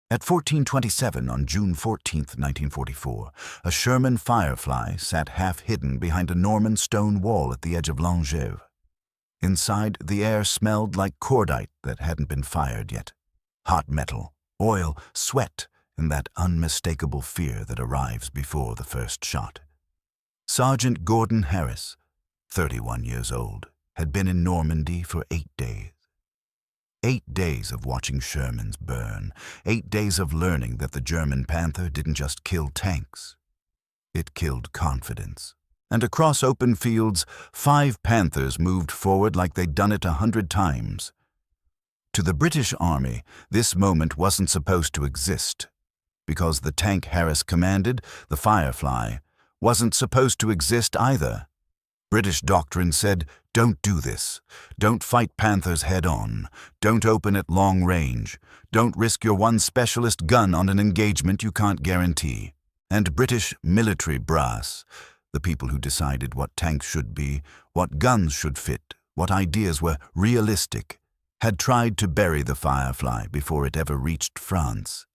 At 1427, on June 14, 1944, a Sherman Firefly sat half hidden behind a Norman stone wall at the edge of Lingèvres. Inside, the air smelled like cordite that hadn't been fired yet. Hot metal, oil, sweat, and that unmistakable fear that arrives before the first shot. Sergeant Gordon Harris, 31 years old, had been in Normandy for 8 days. 8 days of watching Shermans burn, 8 days of learning that the German Panther didn't just kill tanks. It killed confidence. And across open fields, 5 Panthers moved forward like they'd done it 100 times. To the British Army, this moment wasn't supposed to exist, because the tank Harris commanded, the Firefly, wasn't supposed to exist either. British doctrine said, don't do this. Don't fight Panthers head-on. Don't open at long range. Don't risk your one specialist gun on an engagement you can't guarantee. And British military brass, the people who decided what tanks should be, what guns should fit, what ideas were realistic, had tried to bury the Firefly before it ever reached France.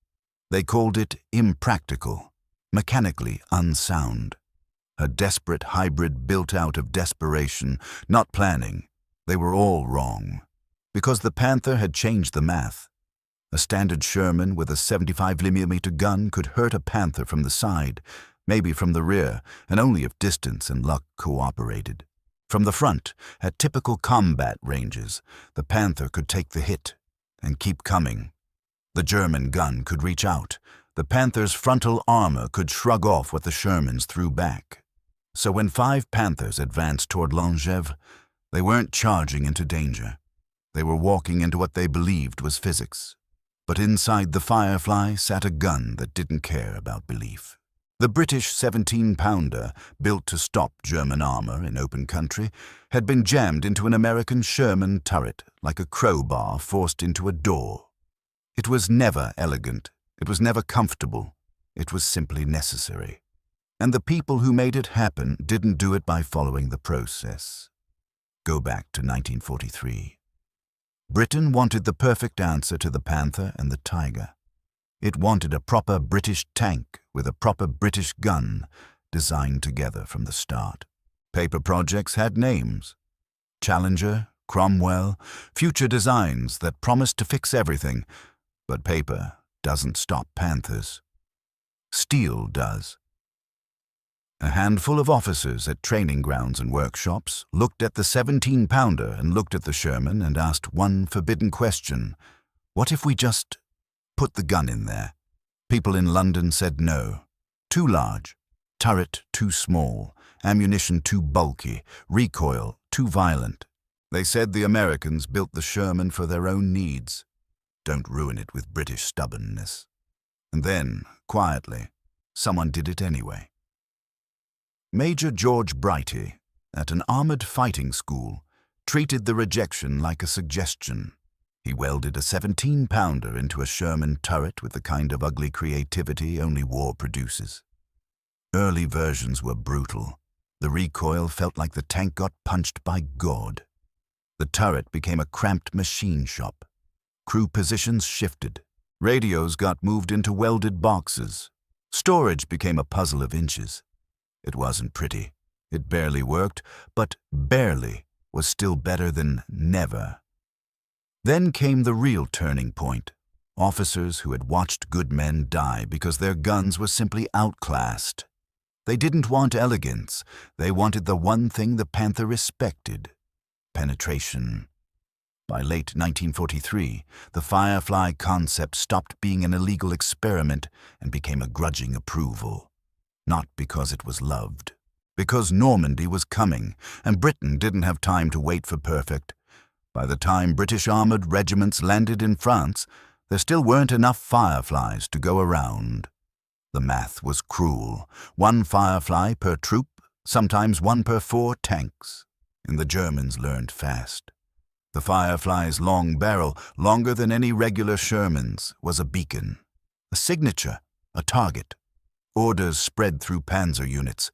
They called it impractical, mechanically unsound. A desperate hybrid built out of desperation, not planning. They were all wrong. Because the Panther had changed the math. A standard Sherman with a 75mm gun could hurt a Panther from the side, maybe from the rear, and only if distance and luck cooperated. From the front, at typical combat ranges, the Panther could take the hit and keep coming. The German gun could reach out. The Panther's frontal armor could shrug off what the Shermans threw back. So when 5 Panthers advanced toward Lingèvres, they weren't charging into danger. They were walking into what they believed was physics. But inside the Firefly sat a gun that didn't care about belief. The British 17-pounder, built to stop German armor in open country, had been jammed into an American Sherman turret like a crowbar forced into a door. It was never elegant. It was never comfortable. It was simply necessary. And the people who made it happen didn't do it by following the process. Go back to 1943. Britain wanted the perfect answer to the Panther and the Tiger. It wanted a proper British tank with a proper British gun, designed together from the start. Paper projects had names. Challenger, Cromwell, future designs that promised to fix everything. But paper doesn't stop Panthers. Steel does. A handful of officers at training grounds and workshops looked at the 17-pounder and looked at the Sherman and asked one forbidden question. What if we just put the gun in there? People in London said no. Too large, turret too small, ammunition too bulky, recoil too violent. They said the Americans built the Sherman for their own needs. Don't ruin it with British stubbornness. And then, quietly, someone did it anyway. Major George Brighty, at an armored fighting school, treated the rejection like a suggestion. He welded a 17-pounder into a Sherman turret with the kind of ugly creativity only war produces. Early versions were brutal. The recoil felt like the tank got punched by God. The turret became a cramped machine shop. Crew positions shifted. Radios got moved into welded boxes. Storage became a puzzle of inches. It wasn't pretty. It barely worked, but barely was still better than never. Then came the real turning point. Officers who had watched good men die because their guns were simply outclassed. They didn't want elegance. They wanted the one thing the Panther respected: penetration. By late 1943, the Firefly concept stopped being an illegal experiment and became a grudging approval. Not because it was loved. Because Normandy was coming, and Britain didn't have time to wait for perfect. By the time British armored regiments landed in France, there still weren't enough Fireflies to go around. The math was cruel. 1 Firefly per troop, sometimes 1 per 4 tanks. And the Germans learned fast. The Firefly's long barrel, longer than any regular Sherman's, was a beacon, a signature, a target. Orders spread through panzer units.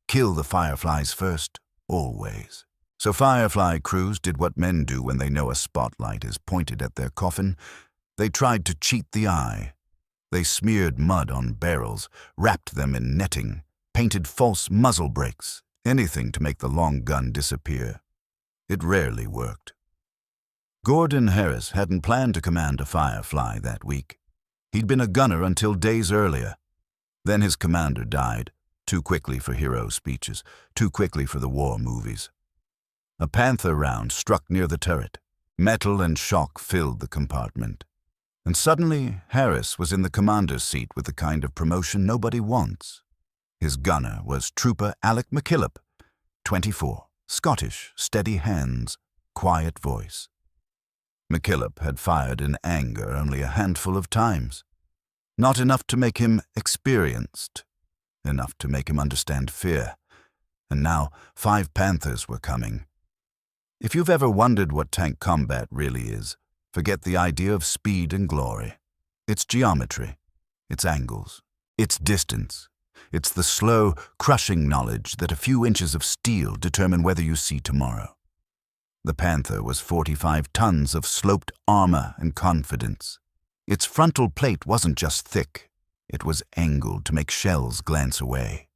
Kill the Fireflies first, always. So Firefly crews did what men do when they know a spotlight is pointed at their coffin. They tried to cheat the eye. They smeared mud on barrels, wrapped them in netting, painted false muzzle brakes, anything to make the long gun disappear. It rarely worked. Gordon Harris hadn't planned to command a Firefly that week. He'd been a gunner until days earlier. Then his commander died, too quickly for hero speeches, too quickly for the war movies. A Panther round struck near the turret. Metal and shock filled the compartment. And suddenly, Harris was in the commander's seat with the kind of promotion nobody wants. His gunner was Trooper Alec McKillop, 24, Scottish, steady hands, quiet voice. McKillop had fired in anger only a handful of times. Not enough to make him experienced, enough to make him understand fear. And now 5 Panthers were coming. If you've ever wondered what tank combat really is, forget the idea of speed and glory. It's geometry, it's angles, it's distance. It's the slow, crushing knowledge that a few inches of steel determine whether you see tomorrow. The Panther was 45 tons of sloped armor and confidence. Its frontal plate wasn't just thick, it was angled to make shells glance away.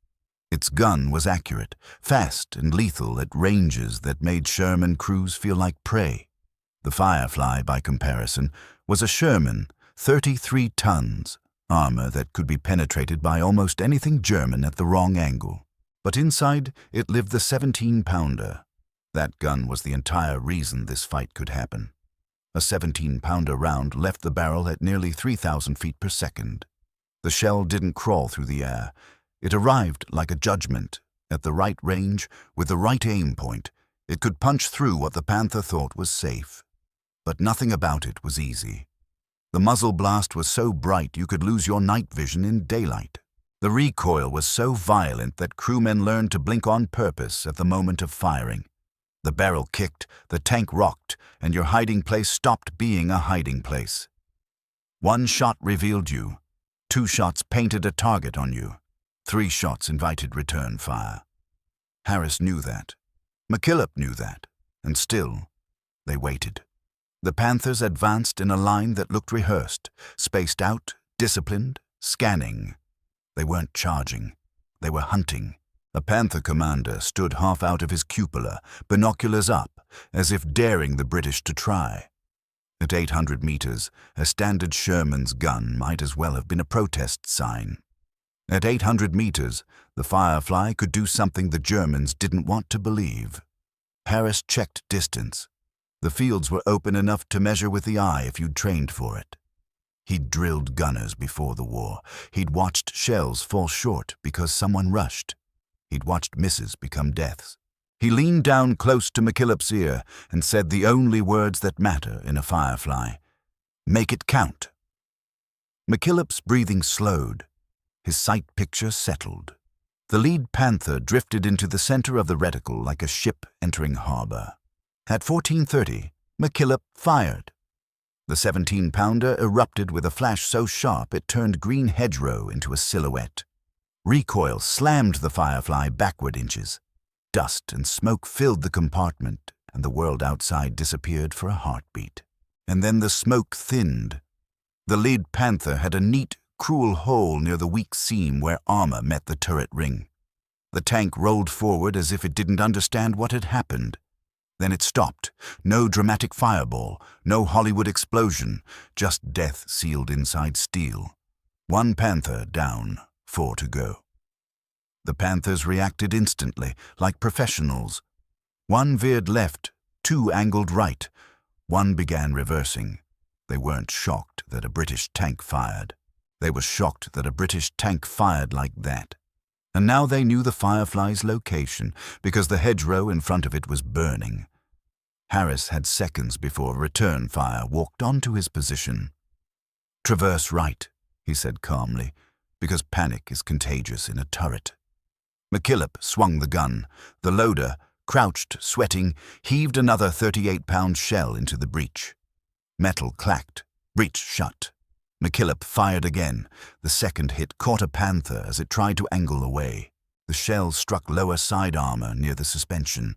Its gun was accurate, fast and lethal at ranges that made Sherman crews feel like prey. The Firefly, by comparison, was a Sherman, 33 tons, armor that could be penetrated by almost anything German at the wrong angle. But inside, it lived the 17-pounder. That gun was the entire reason this fight could happen. A 17-pounder round left the barrel at nearly 3,000 feet per second. The shell didn't crawl through the air. It arrived like a judgment, at the right range, with the right aim point. It could punch through what the Panther thought was safe. But nothing about it was easy. The muzzle blast was so bright you could lose your night vision in daylight. The recoil was so violent that crewmen learned to blink on purpose at the moment of firing. The barrel kicked, the tank rocked, and your hiding place stopped being a hiding place. 1 shot revealed you. 2 shots painted a target on you. 3 shots invited return fire. Harris knew that. McKillop knew that. And still, they waited. The Panthers advanced in a line that looked rehearsed, spaced out, disciplined, scanning. They weren't charging. They were hunting. A Panther commander stood half out of his cupola, binoculars up, as if daring the British to try. At 800 meters, a standard Sherman's gun might as well have been a protest sign. At 800 meters, the Firefly could do something the Germans didn't want to believe. Harris checked distance. The fields were open enough to measure with the eye if you'd trained for it. He'd drilled gunners before the war. He'd watched shells fall short because someone rushed. He'd watched misses become deaths. He leaned down close to McKillop's ear and said the only words that matter in a Firefly. Make it count. McKillop's breathing slowed. His sight picture settled. The lead Panther drifted into the center of the reticle like a ship entering harbor. At 14:30, McKillop fired. The 17-pounder erupted with a flash so sharp it turned green hedgerow into a silhouette. Recoil slammed the Firefly backward inches. Dust and smoke filled the compartment, and the world outside disappeared for a heartbeat. And then the smoke thinned. The lead Panther had a neat, cruel hole near the weak seam where armor met the turret ring. The tank rolled forward as if it didn't understand what had happened. Then it stopped. No dramatic fireball, no Hollywood explosion, just death sealed inside steel. 1 Panther down, 4 to go. The Panthers reacted instantly, like professionals. 1 veered left, 2 angled right. 1 began reversing. They weren't shocked that a British tank fired. They were shocked that a British tank fired like that. And now they knew the Firefly's location, because the hedgerow in front of it was burning. Harris had seconds before return fire walked onto his position. Traverse right, he said calmly, because panic is contagious in a turret. McKillop swung the gun. The loader, crouched, sweating, heaved another 38-pound shell into the breech. Metal clacked. Breech shut. McKillop fired again. The second hit caught a Panther as it tried to angle away. The shell struck lower side armor near the suspension.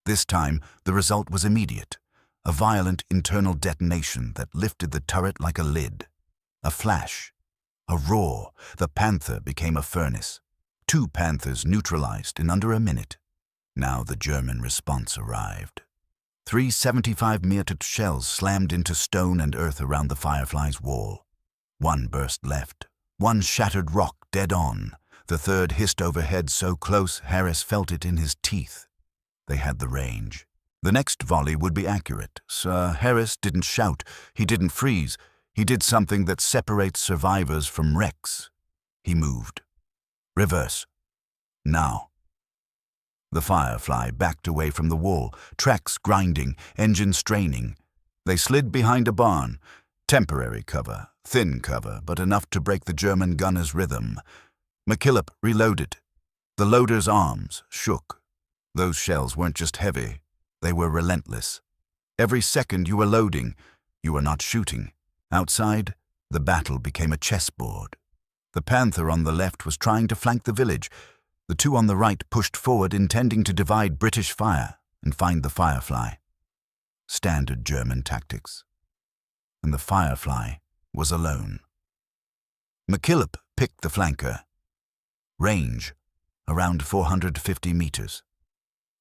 This time, the result was immediate. A violent internal detonation that lifted the turret like a lid. A flash. A roar, the Panther became a furnace. 2 Panthers neutralized in under a minute. Now the German response arrived. 3 75mm shells slammed into stone and earth around the Firefly's wall. 1 burst left. 1 shattered rock dead on. The 3rd hissed overhead so close Harris felt it in his teeth. They had the range. The next volley would be accurate. Sir Harris didn't shout. He didn't freeze. He did something that separates survivors from wrecks. He moved. Reverse. Now. The Firefly backed away from the wall, tracks grinding, engine straining. They slid behind a barn. Temporary cover, thin cover, but enough to break the German gunner's rhythm. McKillop reloaded. The loader's arms shook. Those shells weren't just heavy, they were relentless. Every second you were loading, you were not shooting. Outside, the battle became a chessboard. The Panther on the left was trying to flank the village. The 2 on the right pushed forward, intending to divide British fire and find the Firefly. Standard German tactics. And the Firefly was alone. McKillop picked the flanker. Range, around 450 meters.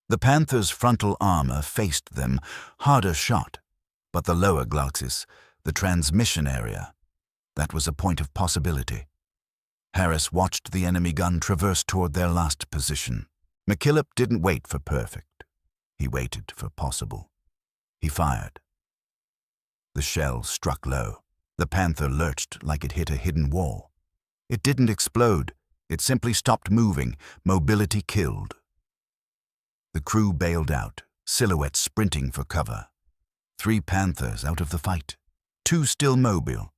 The Panther's frontal armor faced them, harder shot, but the lower glacis, the transmission area, that was a point of possibility. Harris watched the enemy gun traverse toward their last position. McKillop didn't wait for perfect. He waited for possible. He fired. The shell struck low. The Panther lurched like it hit a hidden wall. It didn't explode. It simply stopped moving, mobility killed. The crew bailed out, silhouettes sprinting for cover. 3 Panthers out of the fight, 2 still mobile.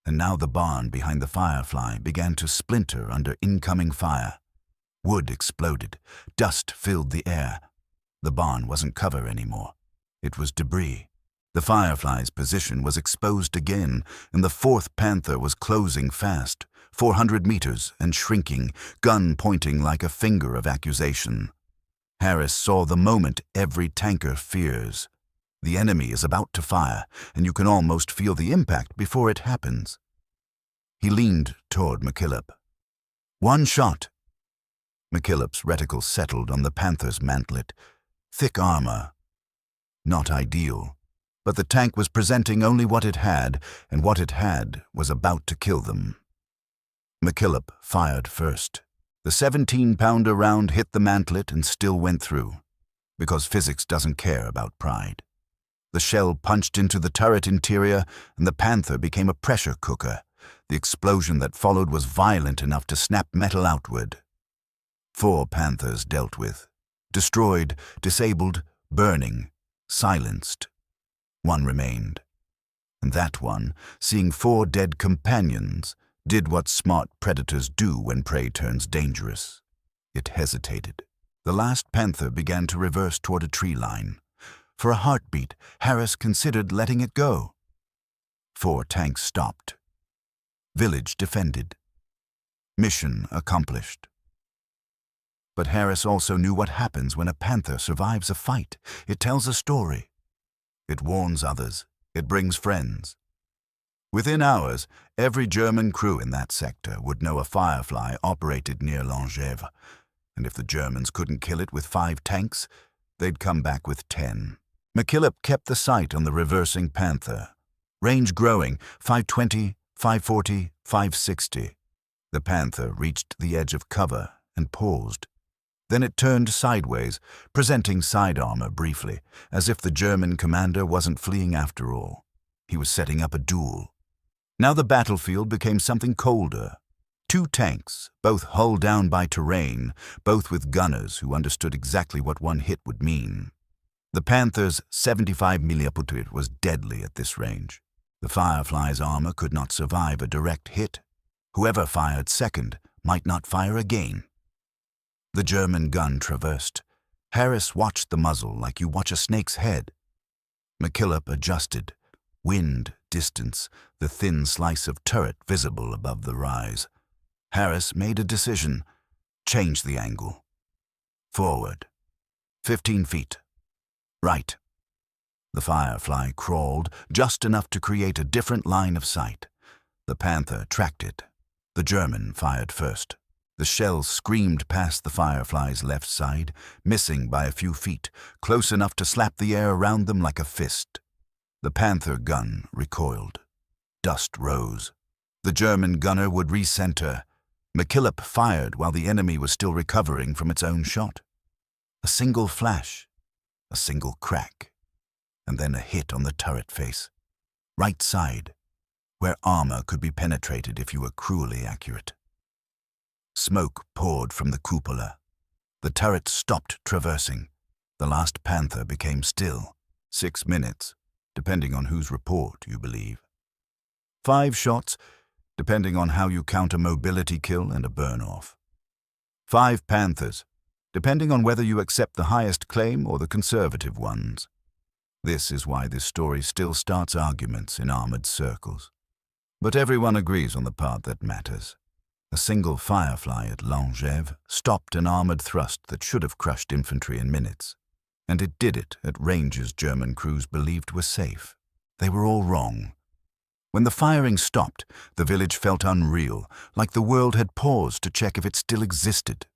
And now the barn behind the Firefly began to splinter under incoming fire. Wood exploded, dust filled the air. The barn wasn't cover anymore. It was debris. The Firefly's position was exposed again, and the 4th Panther was closing fast, 400 meters and shrinking, gun pointing like a finger of accusation. Harris saw the moment every tanker fears. The enemy is about to fire, and you can almost feel the impact before it happens. He leaned toward McKillop. 1 shot. McKillop's reticle settled on the Panther's mantlet. Thick armor. Not ideal. But the tank was presenting only what it had, and what it had was about to kill them. McKillop fired first. The 17-pounder round hit the mantlet and still went through, because physics doesn't care about pride. The shell punched into the turret interior, and the Panther became a pressure cooker. The explosion that followed was violent enough to snap metal outward. 4 Panthers dealt with. Destroyed, disabled, burning, silenced. 1 remained. And that one, seeing 4 dead companions, did what smart predators do when prey turns dangerous. It hesitated. The last Panther began to reverse toward a tree line. For a heartbeat, Harris considered letting it go. 4 tanks stopped. Village defended. Mission accomplished. But Harris also knew what happens when a Panther survives a fight. It tells a story. It warns others. It brings friends. Within hours, every German crew in that sector would know a Firefly operated near Lingèvres, and if the Germans couldn't kill it with 5 tanks, they'd come back with 10. McKillop kept the sight on the reversing Panther. Range growing, 520, 540, 560. The Panther reached the edge of cover and paused. Then it turned sideways, presenting side armor briefly, as if the German commander wasn't fleeing after all. He was setting up a duel. Now the battlefield became something colder. 2 tanks, both hull down by terrain, both with gunners who understood exactly what 1 hit would mean. The Panther's 75mm was deadly at this range. The Firefly's armor could not survive a direct hit. Whoever fired second might not fire again. The German gun traversed. Harris watched the muzzle like you watch a snake's head. McKillop adjusted. Wind, distance, the thin slice of turret visible above the rise. Harris made a decision. Change the angle. Forward. 15 feet. Right. The Firefly crawled just enough to create a different line of sight. The Panther tracked it. The German fired first. The shell screamed past the Firefly's left side, missing by a few feet, close enough to slap the air around them like a fist. The Panther gun recoiled. Dust rose. The German gunner would recenter. McKillop fired while the enemy was still recovering from its own shot. A single flash, a single crack, and then a hit on the turret face. Right side, where armor could be penetrated if you were cruelly accurate. Smoke poured from the cupola. The turret stopped traversing. The last Panther became still. 6 minutes, depending on whose report you believe. 5 shots, depending on how you count a mobility kill and a burn-off. 5 Panthers, depending on whether you accept the highest claim or the conservative ones. This is why this story still starts arguments in armored circles. But everyone agrees on the part that matters. A single Firefly at Lingèvres stopped an armored thrust that should have crushed infantry in minutes. And it did it at ranges German crews believed were safe. They were all wrong. When the firing stopped, the village felt unreal, like the world had paused to check if it still existed.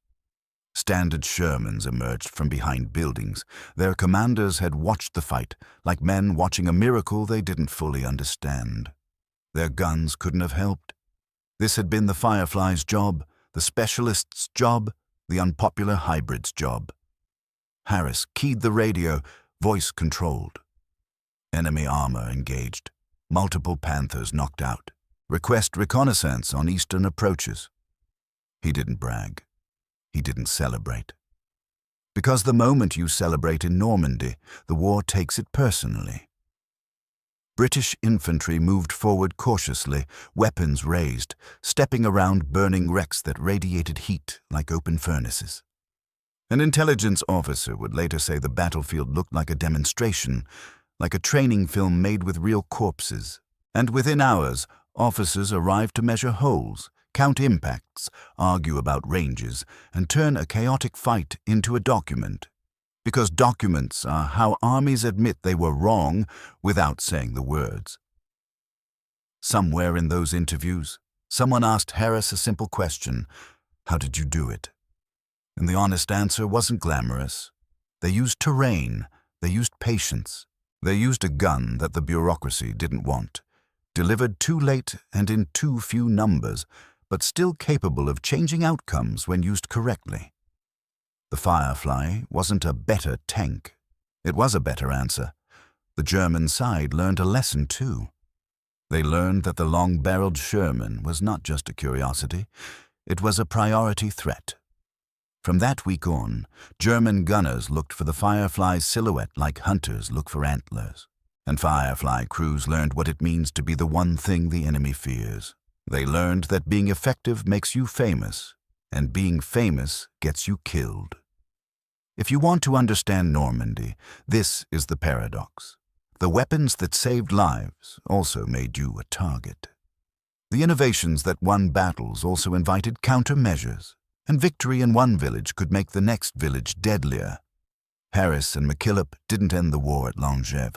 Standard Shermans emerged from behind buildings. Their commanders had watched the fight, like men watching a miracle they didn't fully understand. Their guns couldn't have helped. This had been the Firefly's job, the specialist's job, the unpopular hybrid's job. Harris keyed the radio, voice controlled. Enemy armor engaged. Multiple Panthers knocked out. Request reconnaissance on eastern approaches. He didn't brag. He didn't celebrate. Because the moment you celebrate in Normandy, the war takes it personally. British infantry moved forward cautiously, weapons raised, stepping around burning wrecks that radiated heat like open furnaces. An intelligence officer would later say the battlefield looked like a demonstration, like a training film made with real corpses. And within hours, officers arrived to measure holes, count impacts, argue about ranges, and turn a chaotic fight into a document. Because documents are how armies admit they were wrong without saying the words. Somewhere in those interviews, someone asked Harris a simple question: how did you do it? And the honest answer wasn't glamorous. They used terrain, they used patience, they used a gun that the bureaucracy didn't want, delivered too late and in too few numbers, but still capable of changing outcomes when used correctly. The Firefly wasn't a better tank. It was a better answer. The German side learned a lesson too. They learned that the long-barreled Sherman was not just a curiosity, it was a priority threat. From that week on, German gunners looked for the Firefly's silhouette like hunters look for antlers. And Firefly crews learned what it means to be the one thing the enemy fears. They learned that being effective makes you famous, and being famous gets you killed. If you want to understand Normandy, this is the paradox. The weapons that saved lives also made you a target. The innovations that won battles also invited countermeasures, and victory in one village could make the next village deadlier. Harris and McKillop didn't end the war at Lingèvres.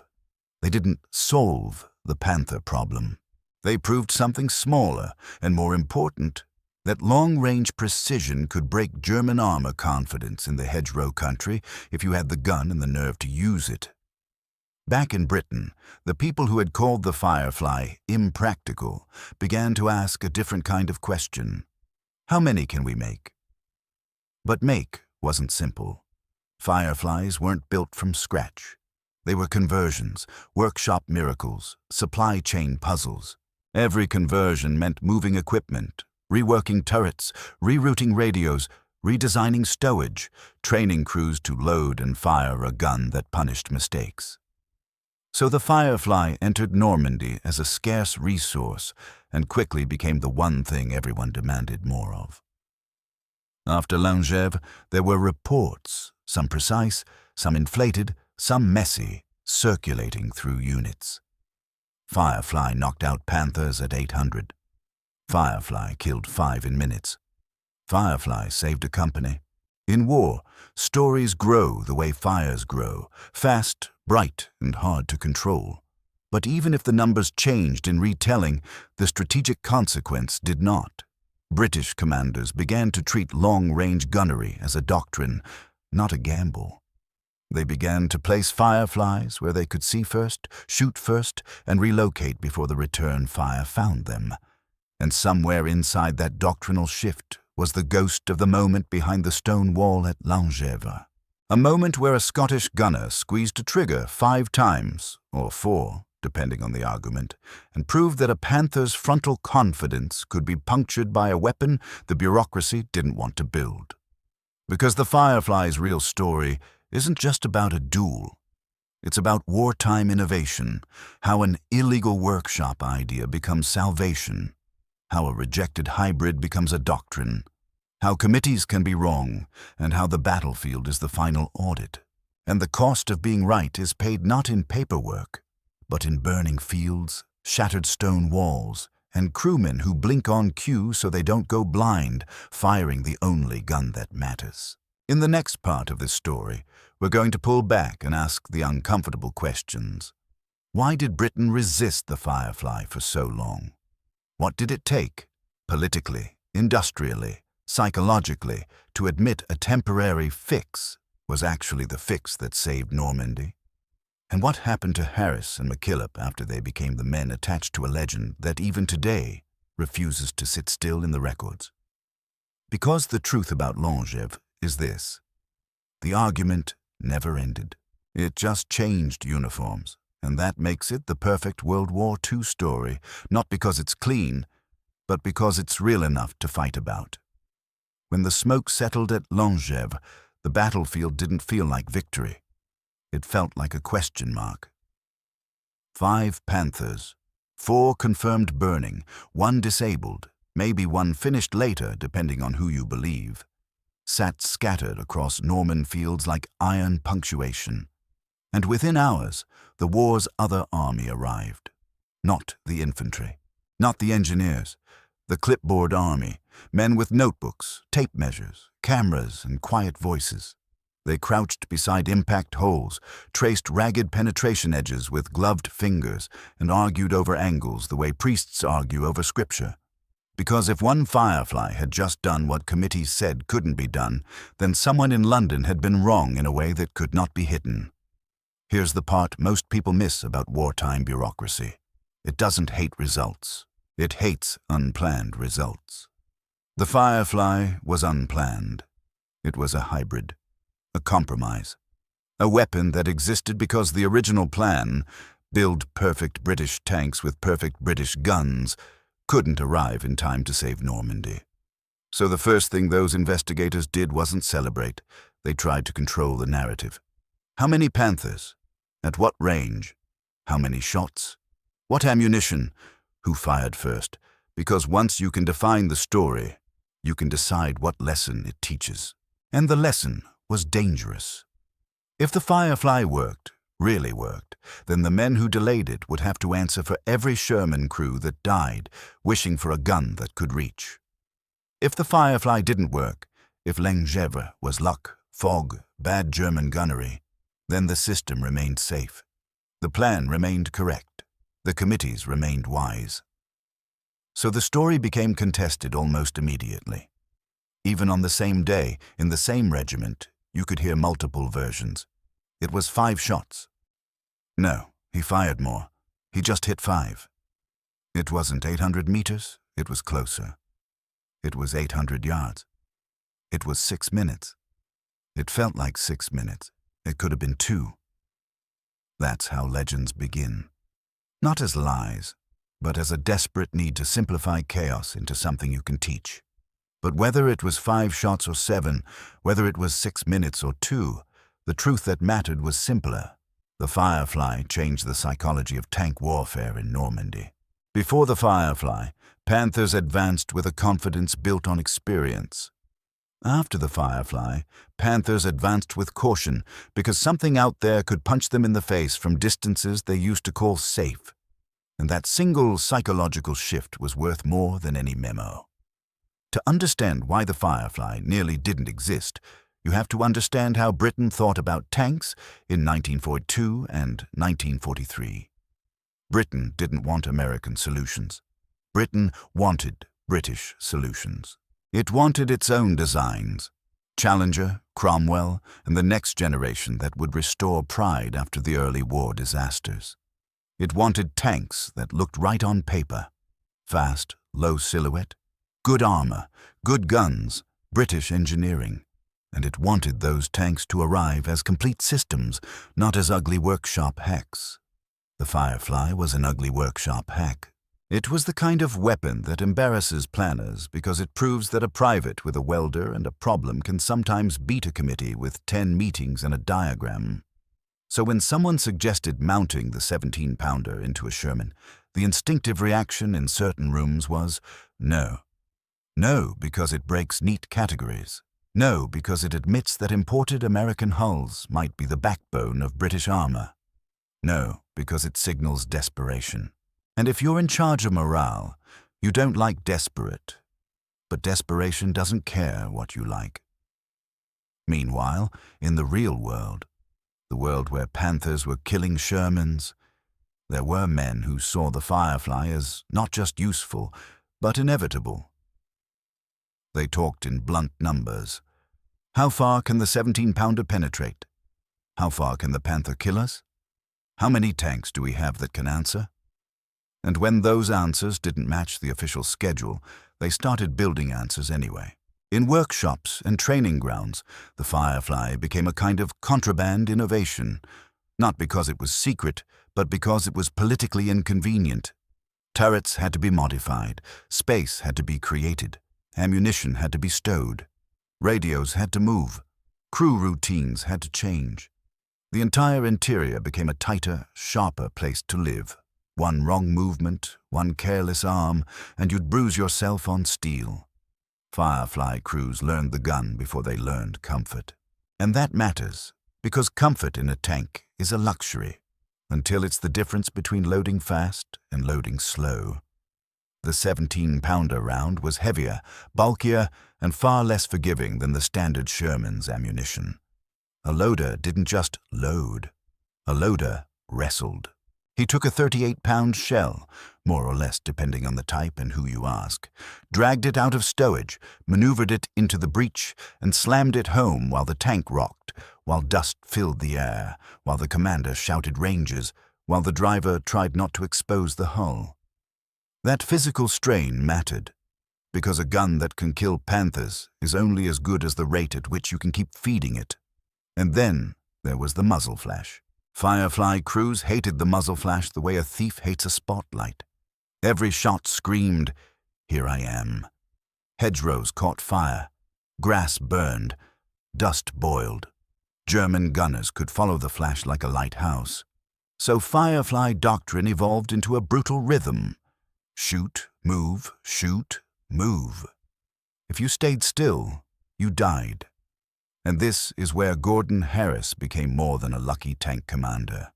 They didn't solve the Panther problem. They proved something smaller and more important, that long-range precision could break German armor confidence in the hedgerow country if you had the gun and the nerve to use it. Back in Britain, the people who had called the Firefly impractical began to ask a different kind of question. How many can we make? But make wasn't simple. Fireflies weren't built from scratch. They were conversions, workshop miracles, supply chain puzzles. Every conversion meant moving equipment, reworking turrets, rerouting radios, redesigning stowage, training crews to load and fire a gun that punished mistakes. So the Firefly entered Normandy as a scarce resource and quickly became the one thing everyone demanded more of. After Lingèvres, there were reports, some precise, some inflated, some messy, circulating through units. Firefly knocked out Panthers at 800. Firefly killed 5 in minutes. Firefly saved a company. In war, stories grow the way fires grow, fast, bright, and hard to control. But even if the numbers changed in retelling, the strategic consequence did not. British commanders began to treat long-range gunnery as a doctrine, not a gamble. They began to place Fireflies where they could see first, shoot first, and relocate before the return fire found them. And somewhere inside that doctrinal shift was the ghost of the moment behind the stone wall at Lingèvres. A moment where a Scottish gunner squeezed a trigger 5 times, or 4, depending on the argument, and proved that a Panther's frontal confidence could be punctured by a weapon the bureaucracy didn't want to build. Because the Firefly's real story isn't just about a duel. It's about wartime innovation, how an illegal workshop idea becomes salvation, how a rejected hybrid becomes a doctrine, how committees can be wrong, and how the battlefield is the final audit. And the cost of being right is paid not in paperwork, but in burning fields, shattered stone walls, and crewmen who blink on cue so they don't go blind, firing the only gun that matters. In the next part of this story, we're going to pull back and ask the uncomfortable questions. Why did Britain resist the Firefly for so long? What did it take, politically, industrially, psychologically, to admit a temporary fix was actually the fix that saved Normandy? And what happened to Harris and McKillop after they became the men attached to a legend that even today refuses to sit still in the records? Because the truth about Lingèvres is this: the argument never ended. It just changed uniforms, and that makes it the perfect World War II story, not because it's clean, but because it's real enough to fight about. When the smoke settled at Lingèvres, the battlefield didn't feel like victory. It felt like a question mark. 5 Panthers, 4 confirmed burning, 1 disabled, maybe 1 finished later depending on who you believe, sat scattered across Norman fields like iron punctuation. And within hours, the war's other army arrived. Not the infantry, not the engineers, the clipboard army, men with notebooks, tape measures, cameras, and quiet voices. They crouched beside impact holes, traced ragged penetration edges with gloved fingers, and argued over angles the way priests argue over scripture. Because if one Firefly had just done what committees said couldn't be done, then someone in London had been wrong in a way that could not be hidden. Here's the part most people miss about wartime bureaucracy. It doesn't hate results. It hates unplanned results. The Firefly was unplanned. It was a hybrid, a compromise, a weapon that existed because the original plan, build perfect British tanks with perfect British guns, couldn't arrive in time to save Normandy. So the first thing those investigators did wasn't celebrate. They tried to control the narrative. How many Panthers? At what range? How many shots? What ammunition? Who fired first? Because once you can define the story, you can decide what lesson it teaches. And the lesson was dangerous. If the Firefly worked, really worked, then the men who delayed it would have to answer for every Sherman crew that died, wishing for a gun that could reach. If the Firefly didn't work, if Lingèvres was luck, fog, bad German gunnery, then the system remained safe. The plan remained correct. The committees remained wise. So the story became contested almost immediately. Even on the same day, in the same regiment, you could hear multiple versions. It was 5 shots. No, he fired more. He just hit 5. It wasn't 800 meters, it was closer. It was 800 yards. It was 6 minutes. It felt like 6 minutes. It could have been 2. That's how legends begin. Not as lies, but as a desperate need to simplify chaos into something you can teach. But whether it was 5 shots or 7, whether it was 6 minutes or 2, the truth that mattered was simpler. The Firefly changed the psychology of tank warfare in Normandy. Before the Firefly, Panthers advanced with a confidence built on experience. After the Firefly, Panthers advanced with caution because something out there could punch them in the face from distances they used to call safe. And that single psychological shift was worth more than any memo. To understand why the Firefly nearly didn't exist, you have to understand how Britain thought about tanks in 1942 and 1943. Britain didn't want American solutions. Britain wanted British solutions. It wanted its own designs. Challenger, Cromwell, and the next generation that would restore pride after the early war disasters. It wanted tanks that looked right on paper. Fast, low silhouette, good armor, good guns, British engineering. And it wanted those tanks to arrive as complete systems, not as ugly workshop hacks. The Firefly was an ugly workshop hack. It was the kind of weapon that embarrasses planners because it proves that a private with a welder and a problem can sometimes beat a committee with 10 meetings and a diagram. So when someone suggested mounting the 17-pounder into a Sherman, the instinctive reaction in certain rooms was no. No, because it breaks neat categories. No, because it admits that imported American hulls might be the backbone of British armor. No, because it signals desperation. And if you're in charge of morale, you don't like desperate. But desperation doesn't care what you like. Meanwhile, in the real world, the world where Panthers were killing Shermans, there were men who saw the Firefly as not just useful, but inevitable. They talked in blunt numbers. How far can the 17-pounder penetrate? How far can the Panther kill us? How many tanks do we have that can answer? And when those answers didn't match the official schedule, they started building answers anyway. In workshops and training grounds, the Firefly became a kind of contraband innovation, not because it was secret, but because it was politically inconvenient. Turrets had to be modified, space had to be created, ammunition had to be stowed, radios had to move, crew routines had to change. The entire interior became a tighter, sharper place to live. One wrong movement, one careless arm, and you'd bruise yourself on steel. Firefly crews learned the gun before they learned comfort. And that matters, because comfort in a tank is a luxury, until it's the difference between loading fast and loading slow. The 17-pounder round was heavier, bulkier, and far less forgiving than the standard Sherman's ammunition. A loader didn't just load. A loader wrestled. He took a 38-pound shell, more or less depending on the type and who you ask, dragged it out of stowage, maneuvered it into the breach, and slammed it home while the tank rocked, while dust filled the air, while the commander shouted ranges, while the driver tried not to expose the hull. That physical strain mattered, because a gun that can kill Panthers is only as good as the rate at which you can keep feeding it. And then there was the muzzle flash. Firefly crews hated the muzzle flash the way a thief hates a spotlight. Every shot screamed, "Here I am." Hedgerows caught fire. Grass burned. Dust boiled. German gunners could follow the flash like a lighthouse. So Firefly Doctrine evolved into a brutal rhythm. Shoot, move, shoot, move. If you stayed still, you died. And this is where Gordon Harris became more than a lucky tank commander.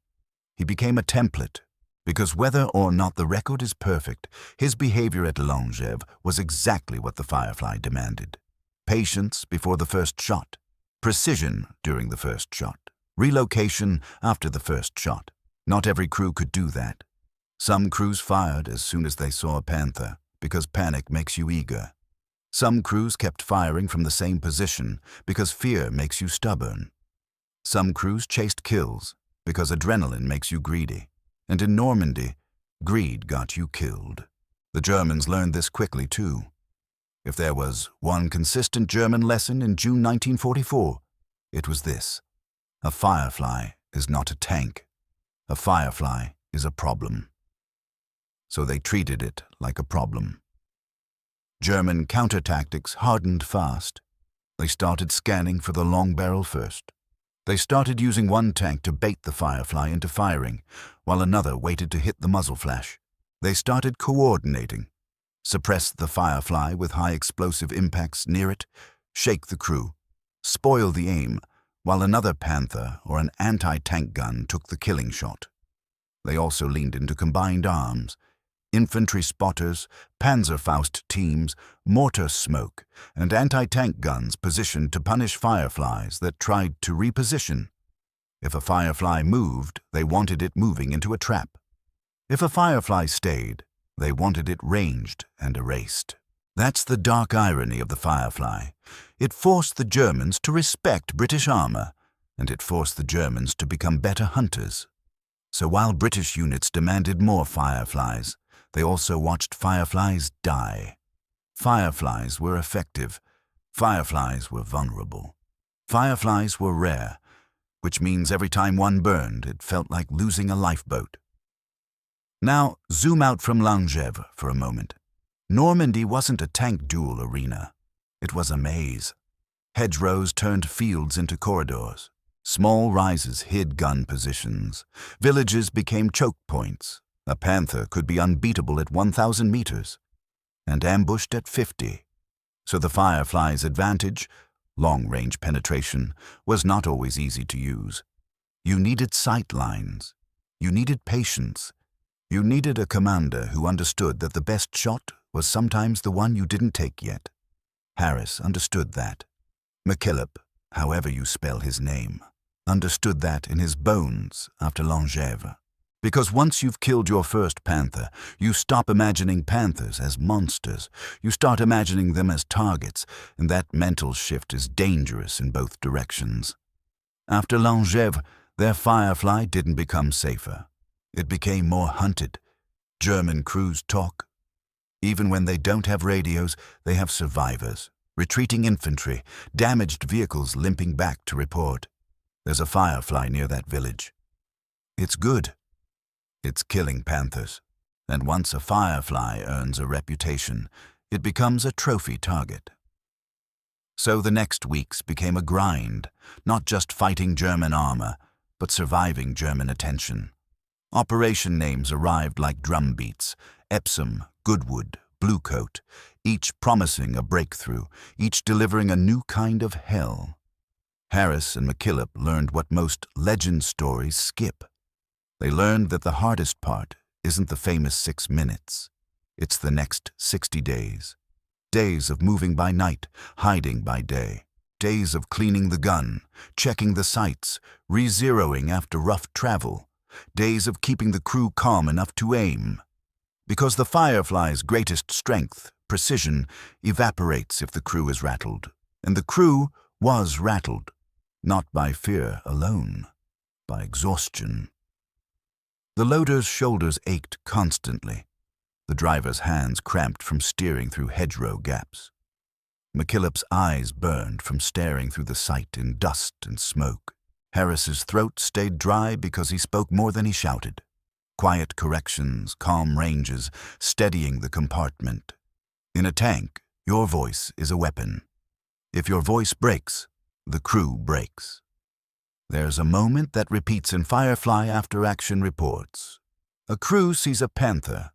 He became a template, because whether or not the record is perfect, his behavior at Lingèvres was exactly what the Firefly demanded. Patience before the first shot, precision during the first shot, relocation after the first shot. Not every crew could do that. Some crews fired as soon as they saw a Panther, because panic makes you eager. Some crews kept firing from the same position because fear makes you stubborn. Some crews chased kills because adrenaline makes you greedy. And in Normandy, greed got you killed. The Germans learned this quickly too. If there was one consistent German lesson in June 1944, it was this: a Firefly is not a tank. A Firefly is a problem. So they treated it like a problem. German counter-tactics hardened fast. They started scanning for the long barrel first. They started using one tank to bait the Firefly into firing, while another waited to hit the muzzle flash. They started coordinating. Suppress the Firefly with high explosive impacts near it, shake the crew, spoil the aim, while another Panther or an anti-tank gun took the killing shot. They also leaned into combined arms, infantry spotters, Panzerfaust teams, mortar smoke, and anti-tank guns positioned to punish Fireflies that tried to reposition. If a Firefly moved, they wanted it moving into a trap. If a Firefly stayed, they wanted it ranged and erased. That's the dark irony of the Firefly. It forced the Germans to respect British armor, and it forced the Germans to become better hunters. So while British units demanded more Fireflies, they also watched Fireflies die. Fireflies were effective. Fireflies were vulnerable. Fireflies were rare, which means every time one burned, it felt like losing a lifeboat. Now, zoom out from Lingèvres for a moment. Normandy wasn't a tank duel arena. It was a maze. Hedgerows turned fields into corridors. Small rises hid gun positions. Villages became choke points. A Panther could be unbeatable at 1,000 meters, and ambushed at 50. So the Firefly's advantage, long-range penetration, was not always easy to use. You needed sight lines. You needed patience. You needed a commander who understood that the best shot was sometimes the one you didn't take yet. Harris understood that. McKillop, however you spell his name, understood that in his bones after Lingèvres. Because once you've killed your first Panther, you stop imagining Panthers as monsters. You start imagining them as targets, and that mental shift is dangerous in both directions. After Lingèvres, their Firefly didn't become safer. It became more hunted. German crews talk. Even when they don't have radios, they have survivors, retreating infantry, damaged vehicles limping back to report. There's a Firefly near that village. It's good. It's killing Panthers. And once a Firefly earns a reputation, it becomes a trophy target. So the next weeks became a grind, not just fighting German armor, but surviving German attention. Operation names arrived like drumbeats: Epsom, Goodwood, Bluecoat, each promising a breakthrough, each delivering a new kind of hell. Harris and McKillop learned what most legend stories skip. They learned that the hardest part isn't the famous 6 minutes. It's the next 60 days. Days of moving by night, hiding by day. Days of cleaning the gun, checking the sights, re-zeroing after rough travel. Days of keeping the crew calm enough to aim. Because the Firefly's greatest strength, precision, evaporates if the crew is rattled. And the crew was rattled, not by fear alone, by exhaustion. The loader's shoulders ached constantly. The driver's hands cramped from steering through hedgerow gaps. McKillop's eyes burned from staring through the sight in dust and smoke. Harris's throat stayed dry because he spoke more than he shouted. Quiet corrections, calm ranges, steadying the compartment. In a tank, your voice is a weapon. If your voice breaks, the crew breaks. There's a moment that repeats in Firefly after-action reports. A crew sees a Panther.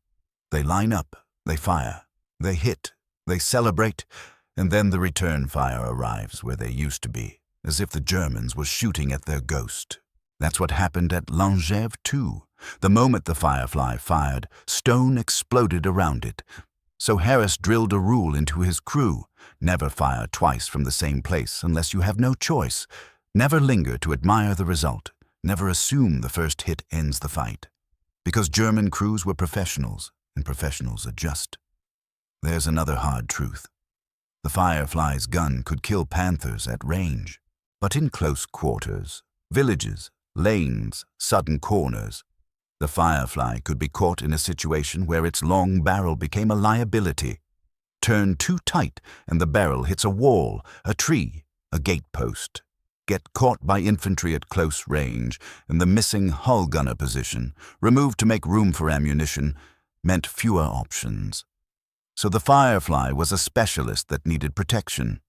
They line up, they fire, they hit, they celebrate, and then the return fire arrives where they used to be, as if the Germans were shooting at their ghost. That's what happened at Lingèvres too. The moment the Firefly fired, stone exploded around it. So Harris drilled a rule into his crew: never fire twice from the same place unless you have no choice. Never linger to admire the result. Never assume the first hit ends the fight. Because German crews were professionals, and professionals adjust. There's another hard truth. The Firefly's gun could kill Panthers at range, but in close quarters, villages, lanes, sudden corners, the Firefly could be caught in a situation where its long barrel became a liability. Turn too tight and the barrel hits a wall, a tree, a gatepost. Get caught by infantry at close range, and the missing hull gunner position, removed to make room for ammunition, meant fewer options. So the Firefly was a specialist that needed protection.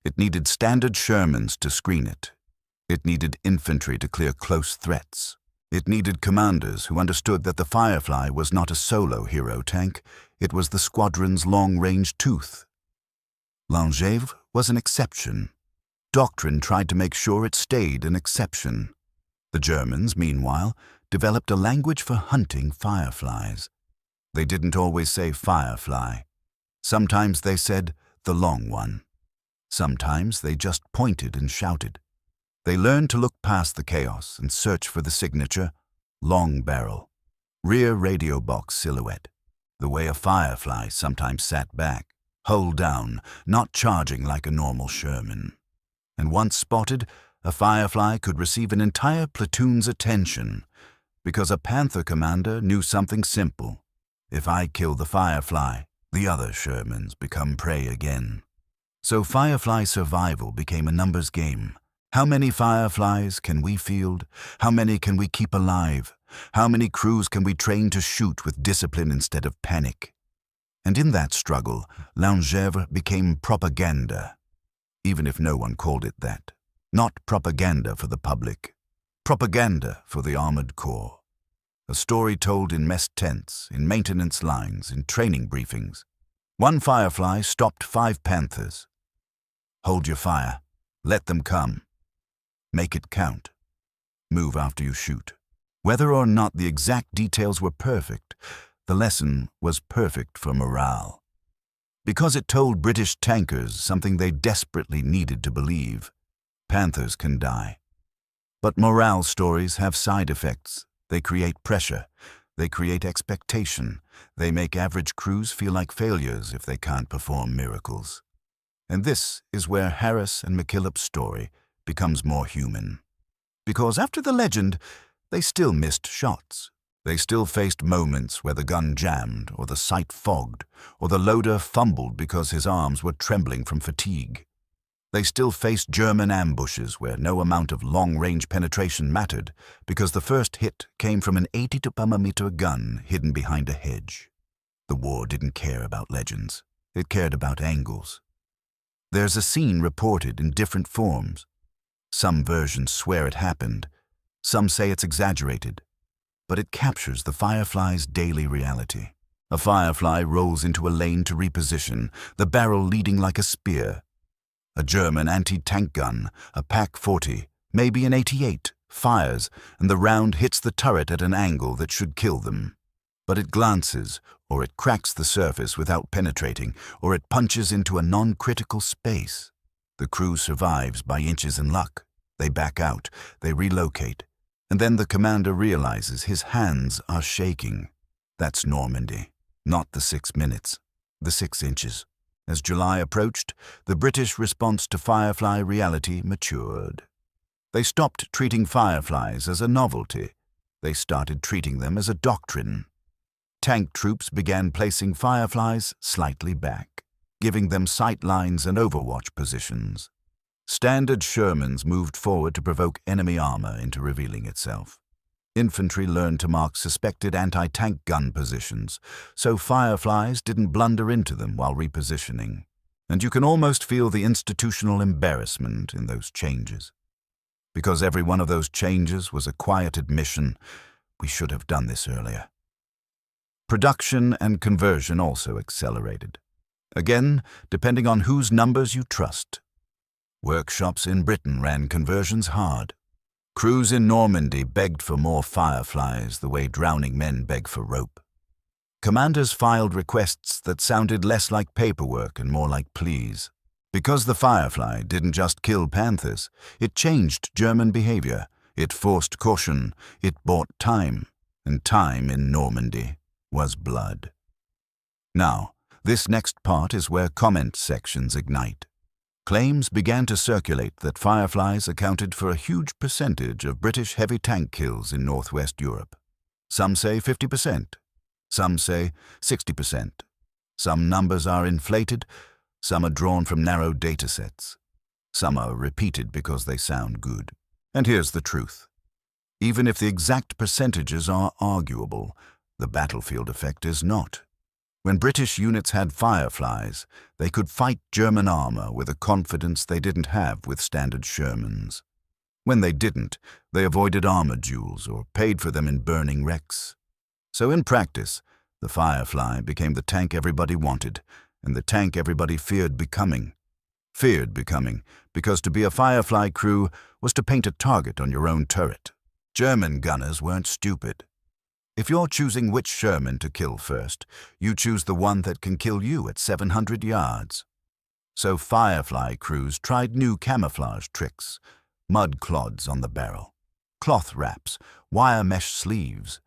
It needed standard Shermans to screen it. It needed infantry to clear close threats. It needed commanders who understood that the Firefly was not a solo hero tank, it was the squadron's long-range tooth. Lingèvres was an exception. Doctrine tried to make sure it stayed an exception. The Germans, meanwhile, developed a language for hunting Fireflies. They didn't always say Firefly. Sometimes they said the long one. Sometimes they just pointed and shouted. They learned to look past the chaos and search for the signature: long barrel, rear radio box silhouette, the way a Firefly sometimes sat back. hull down, not charging like a normal Sherman. And once spotted, a Firefly could receive an entire platoon's attention, because a Panther commander knew something simple. If I kill the Firefly, the other Shermans become prey again. So Firefly survival became a numbers game. How many Fireflies can we field? How many can we keep alive? How many crews can we train to shoot with discipline instead of panic? And in that struggle, Lingèvres became propaganda, even if no one called it that. Not propaganda for the public, propaganda for the armored corps. A story told in mess tents, in maintenance lines, in training briefings. One Firefly stopped 5 Panthers. Hold your fire. Let them come. Make it count. Move after you shoot. Whether or not the exact details were perfect, the lesson was perfect for morale. Because it told British tankers something they desperately needed to believe. Panthers can die. But morale stories have side effects. They create pressure. They create expectation. They make average crews feel like failures if they can't perform miracles. And this is where Harris and McKillop's story becomes more human. Because after the legend, they still missed shots. They still faced moments where the gun jammed, or the sight fogged, or the loader fumbled because his arms were trembling from fatigue. They still faced German ambushes where no amount of long-range penetration mattered because the first hit came from an 82-millimeter gun hidden behind a hedge. The war didn't care about legends. It cared about angles. There's a scene reported in different forms. Some versions swear it happened. Some say it's exaggerated. But it captures the Firefly's daily reality. A Firefly rolls into a lane to reposition, the barrel leading like a spear. A German anti-tank gun, a Pak-40, maybe an 88, fires, and the round hits the turret at an angle that should kill them. But it glances, or it cracks the surface without penetrating, or it punches into a non-critical space. The crew survives by inches and luck. They back out, they relocate, and then the commander realizes his hands are shaking. That's Normandy, not the 6 minutes, the 6 inches. As July approached, the British response to Firefly reality matured. They stopped treating Fireflies as a novelty. They started treating them as a doctrine. Tank troops began placing Fireflies slightly back, giving them sight lines and overwatch positions. Standard Shermans moved forward to provoke enemy armor into revealing itself. Infantry learned to mark suspected anti-tank gun positions, so Fireflies didn't blunder into them while repositioning. And you can almost feel the institutional embarrassment in those changes. Because every one of those changes was a quiet admission, we should have done this earlier. Production and conversion also accelerated. Again, depending on whose numbers you trust. Workshops in Britain ran conversions hard. Crews in Normandy begged for more Fireflies the way drowning men beg for rope. Commanders filed requests that sounded less like paperwork and more like pleas. Because the Firefly didn't just kill Panthers, it changed German behavior, it forced caution, it bought time, and time in Normandy was blood. Now, this next part is where comment sections ignite. Claims began to circulate that Fireflies accounted for a huge percentage of British heavy tank kills in northwest Europe. Some say 50%, some say 60%. Some numbers are inflated, some are drawn from narrow datasets. Some are repeated because they sound good. And here's the truth. Even if the exact percentages are arguable, the battlefield effect is not. When British units had Fireflies, they could fight German armor with a confidence they didn't have with standard Shermans. When they didn't, they avoided armor duels or paid for them in burning wrecks. So in practice, the Firefly became the tank everybody wanted, and the tank everybody feared becoming. Feared becoming, because to be a Firefly crew was to paint a target on your own turret. German gunners weren't stupid. If you're choosing which Sherman to kill first, you choose the one that can kill you at 700 yards. So Firefly crews tried new camouflage tricks, mud clods on the barrel, cloth wraps, wire mesh sleeves.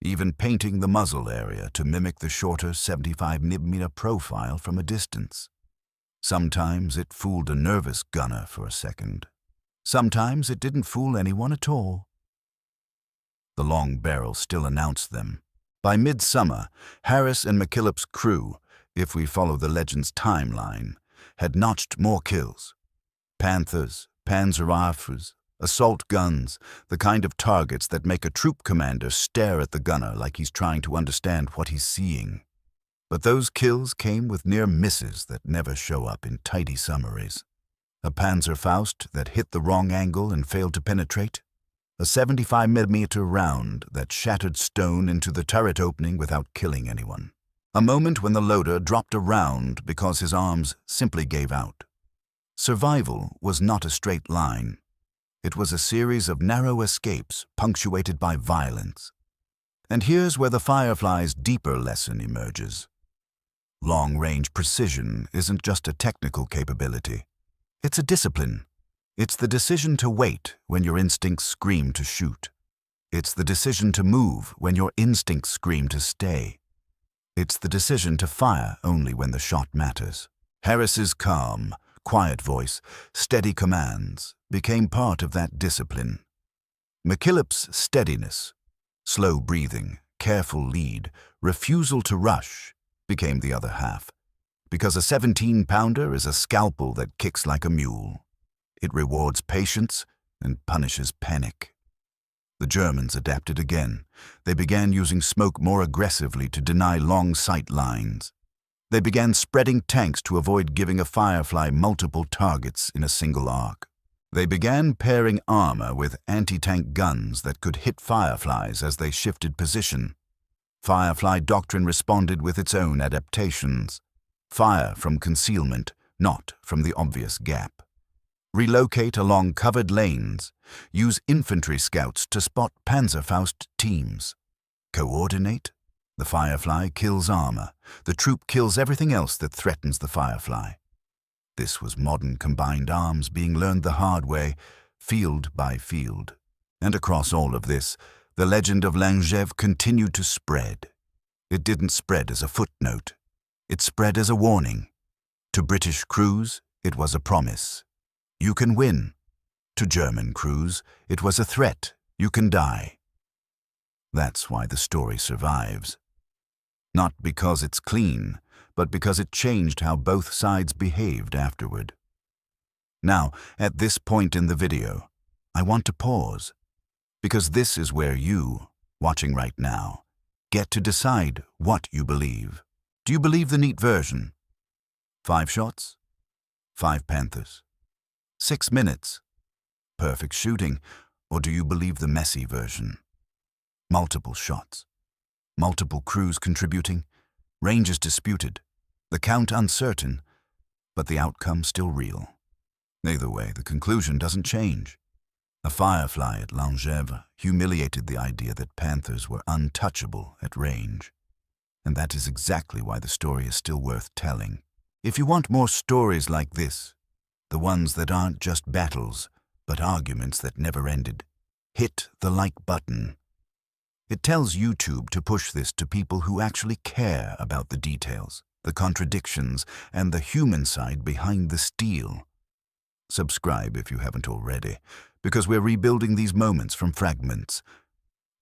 even painting the muzzle area to mimic the shorter 75mm profile from a distance. Sometimes it fooled a nervous gunner for a second. Sometimes it didn't fool anyone at all. The long barrel still announced them. By midsummer, Harris and McKillop's crew, if we follow the legend's timeline, had notched more kills. Panthers, Panzerwaffes, assault guns, the kind of targets that make a troop commander stare at the gunner like he's trying to understand what he's seeing. But those kills came with near misses that never show up in tidy summaries. A Panzerfaust that hit the wrong angle and failed to penetrate. A 75mm round that shattered stone into the turret opening without killing anyone. A moment when the loader dropped a round because his arms simply gave out. Survival was not a straight line. It was a series of narrow escapes punctuated by violence. And here's where the Firefly's deeper lesson emerges. Long-range precision isn't just a technical capability. It's a discipline. It's the decision to wait when your instincts scream to shoot. It's the decision to move when your instincts scream to stay. It's the decision to fire only when the shot matters. Harris's calm, quiet voice, steady commands became part of that discipline. McKillop's steadiness, slow breathing, careful lead, refusal to rush became the other half. Because a 17-pounder is a scalpel that kicks like a mule. It rewards patience and punishes panic. The Germans adapted again. They began using smoke more aggressively to deny long sight lines. They began spreading tanks to avoid giving a Firefly multiple targets in a single arc. They began pairing armor with anti-tank guns that could hit Fireflies as they shifted position. Firefly Doctrine responded with its own adaptations. Fire from concealment, not from the obvious gap. Relocate along covered lanes. Use infantry scouts to spot Panzerfaust teams. Coordinate. The Firefly kills armor. The troop kills everything else that threatens the Firefly. This was modern combined arms being learned the hard way, field by field. And across all of this, the legend of Lingèvres continued to spread. It didn't spread as a footnote. It spread as a warning. To British crews, it was a promise. You can win. To German crews, it was a threat. You can die. That's why the story survives. Not because it's clean, but because it changed how both sides behaved afterward. Now, at this point in the video, I want to pause, because this is where you, watching right now, get to decide what you believe. Do you believe the neat version? 5 shots? 5 Panthers? 6 minutes? Perfect shooting? Or do you believe the messy version? Multiple shots. Multiple crews contributing. Ranges disputed. The count uncertain, but the outcome still real. Either way, the conclusion doesn't change. A Firefly at Lingèvres humiliated the idea that Panthers were untouchable at range. And that is exactly why the story is still worth telling. If you want more stories like this, the ones that aren't just battles, but arguments that never ended, hit the like button. It tells YouTube to push this to people who actually care about the details, the contradictions, and the human side behind the steel. Subscribe if you haven't already, because we're rebuilding these moments from fragments.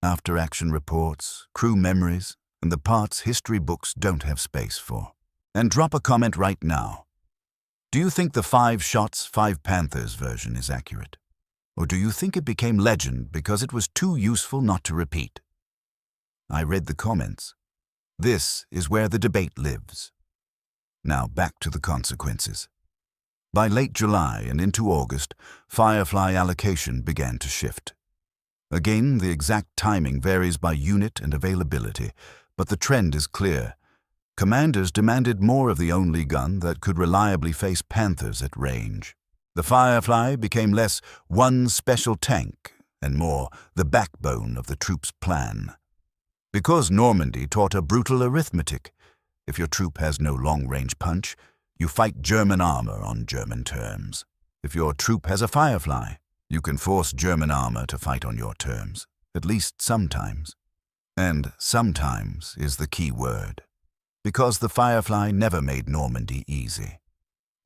After-action reports, crew memories, and the parts history books don't have space for. And drop a comment right now. Do you think the 5 shots, 5 Panthers version is accurate? Or do you think it became legend because it was too useful not to repeat? I read the comments. This is where the debate lives. Now back to the consequences. By late July and into August, Firefly allocation began to shift. Again, the exact timing varies by unit and availability, but the trend is clear. Commanders demanded more of the only gun that could reliably face Panthers at range. The Firefly became less one special tank and more the backbone of the troop's plan. Because Normandy taught a brutal arithmetic. If your troop has no long-range punch, you fight German armor on German terms. If your troop has a Firefly, you can force German armor to fight on your terms, at least sometimes. And sometimes is the key word. Because the Firefly never made Normandy easy.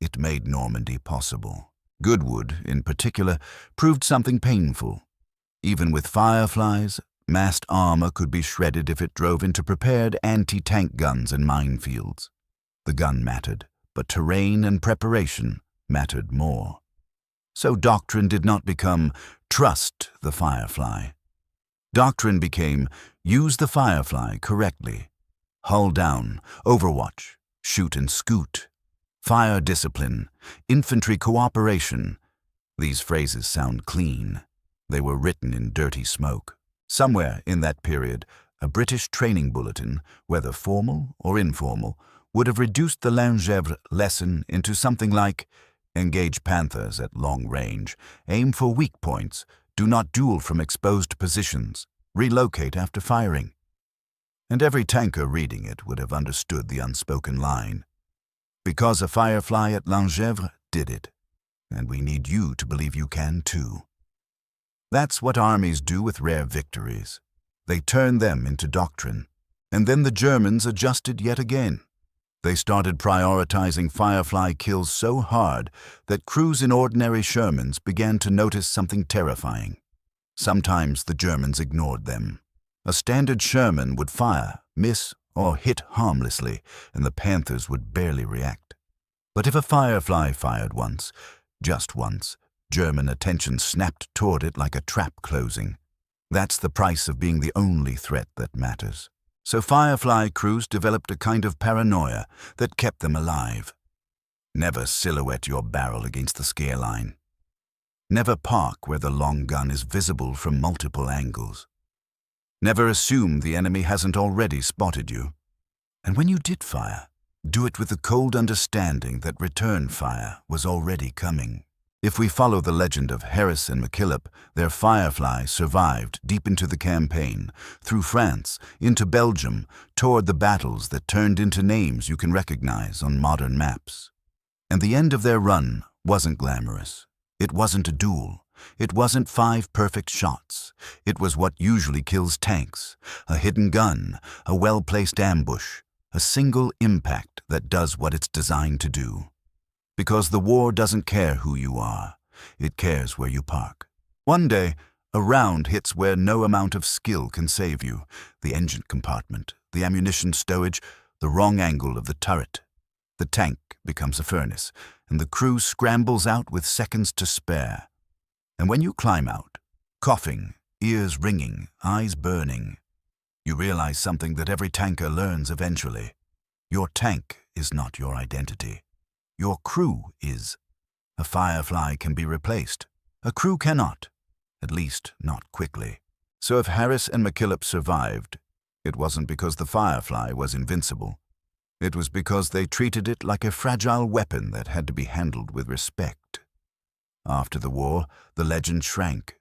It made Normandy possible. Goodwood, in particular, proved something painful. Even with Fireflies, massed armor could be shredded if it drove into prepared anti-tank guns and minefields. The gun mattered, but terrain and preparation mattered more. So Doctrine did not become trust the Firefly. Doctrine became use the Firefly correctly. Hull down, overwatch, shoot and scoot, fire discipline, infantry cooperation. These phrases sound clean. They were written in dirty smoke. Somewhere in that period, a British training bulletin, whether formal or informal, would have reduced the Lingèvres lesson into something like, engage Panthers at long range, aim for weak points, do not duel from exposed positions, relocate after firing. And every tanker reading it would have understood the unspoken line. Because a Firefly at Lingèvres did it, and we need you to believe you can too. That's what armies do with rare victories. They turn them into doctrine. And then the Germans adjusted yet again. They started prioritizing Firefly kills so hard that crews in ordinary Shermans began to notice something terrifying. Sometimes the Germans ignored them. A standard Sherman would fire, miss, or hit harmlessly, and the Panthers would barely react. But if a Firefly fired once, just once, German attention snapped toward it like a trap closing. That's the price of being the only threat that matters. So Firefly crews developed a kind of paranoia that kept them alive. Never silhouette your barrel against the scare line. Never park where the long gun is visible from multiple angles. Never assume the enemy hasn't already spotted you. And when you did fire, do it with the cold understanding that return fire was already coming. If we follow the legend of Harris and McKillop, their Firefly survived deep into the campaign, through France, into Belgium, toward the battles that turned into names you can recognize on modern maps. And the end of their run wasn't glamorous. It wasn't a duel. It wasn't 5 perfect shots. It was what usually kills tanks, a hidden gun, a well-placed ambush, a single impact that does what it's designed to do. Because the war doesn't care who you are, it cares where you park. One day, a round hits where no amount of skill can save you. The engine compartment, the ammunition stowage, the wrong angle of the turret. The tank becomes a furnace, and the crew scrambles out with seconds to spare. And when you climb out, coughing, ears ringing, eyes burning, you realize something that every tanker learns eventually. Your tank is not your identity. Your crew is. A Firefly can be replaced. A crew cannot, at least not quickly. So if Harris and McKillop survived, it wasn't because the Firefly was invincible. It was because they treated it like a fragile weapon that had to be handled with respect. After the war, the legend shrank.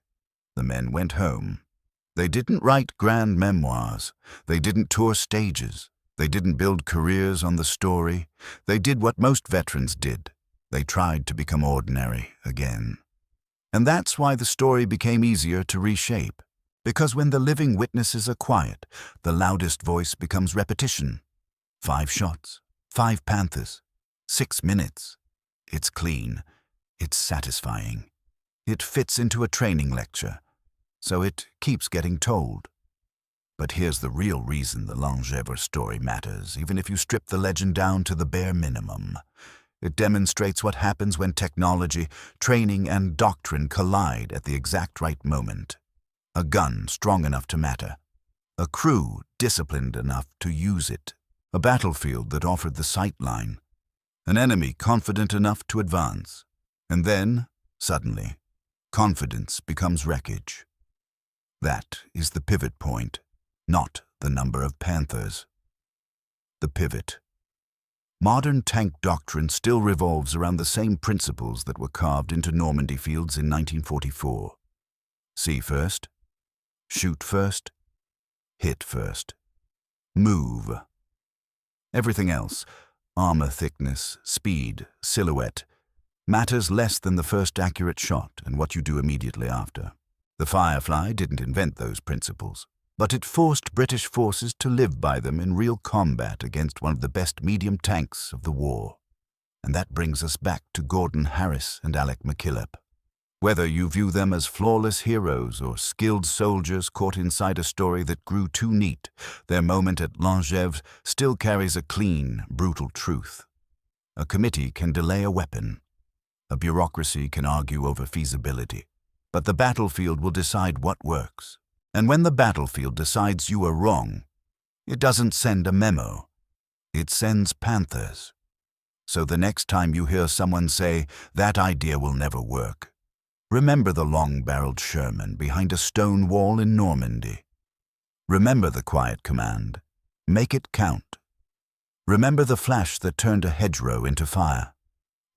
The men went home. They didn't write grand memoirs. They didn't tour stages. They didn't build careers on the story. They did what most veterans did. They tried to become ordinary again. And that's why the story became easier to reshape. Because when the living witnesses are quiet, the loudest voice becomes repetition. 5 shots, 5 Panthers, 6 minutes. It's clean. It's satisfying. It fits into a training lecture. So it keeps getting told. But here's the real reason the Lingèvres story matters, even if you strip the legend down to the bare minimum. It demonstrates what happens when technology, training, and doctrine collide at the exact right moment. A gun strong enough to matter. A crew disciplined enough to use it. A battlefield that offered the sight line. An enemy confident enough to advance. And then, suddenly, confidence becomes wreckage. That is the pivot point. Not the number of Panthers. The pivot. Modern tank doctrine still revolves around the same principles that were carved into Normandy fields in 1944. See first, shoot first, hit first, move. Everything else, armor thickness, speed, silhouette, matters less than the first accurate shot and what you do immediately after. The Firefly didn't invent those principles. but it forced British forces to live by them in real combat against one of the best medium tanks of the war. And that brings us back to Gordon Harris and Alec McKillop. Whether you view them as flawless heroes or skilled soldiers caught inside a story that grew too neat, their moment at Lingèvres still carries a clean, brutal truth. A committee can delay a weapon. A bureaucracy can argue over feasibility. But the battlefield will decide what works. And when the battlefield decides you are wrong, it doesn't send a memo. It sends Panthers. So the next time you hear someone say, "That idea will never work," remember the long-barreled Sherman behind a stone wall in Normandy. Remember the quiet command, "Make it count." Remember the flash that turned a hedgerow into fire.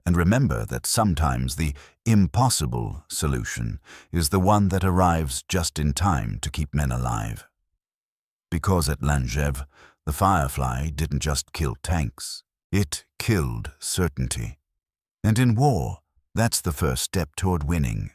And remember that sometimes the impossible solution is the one that arrives just in time to keep men alive. Because at Lingèvres, the Firefly didn't just kill tanks, it killed certainty. And in war, that's the first step toward winning.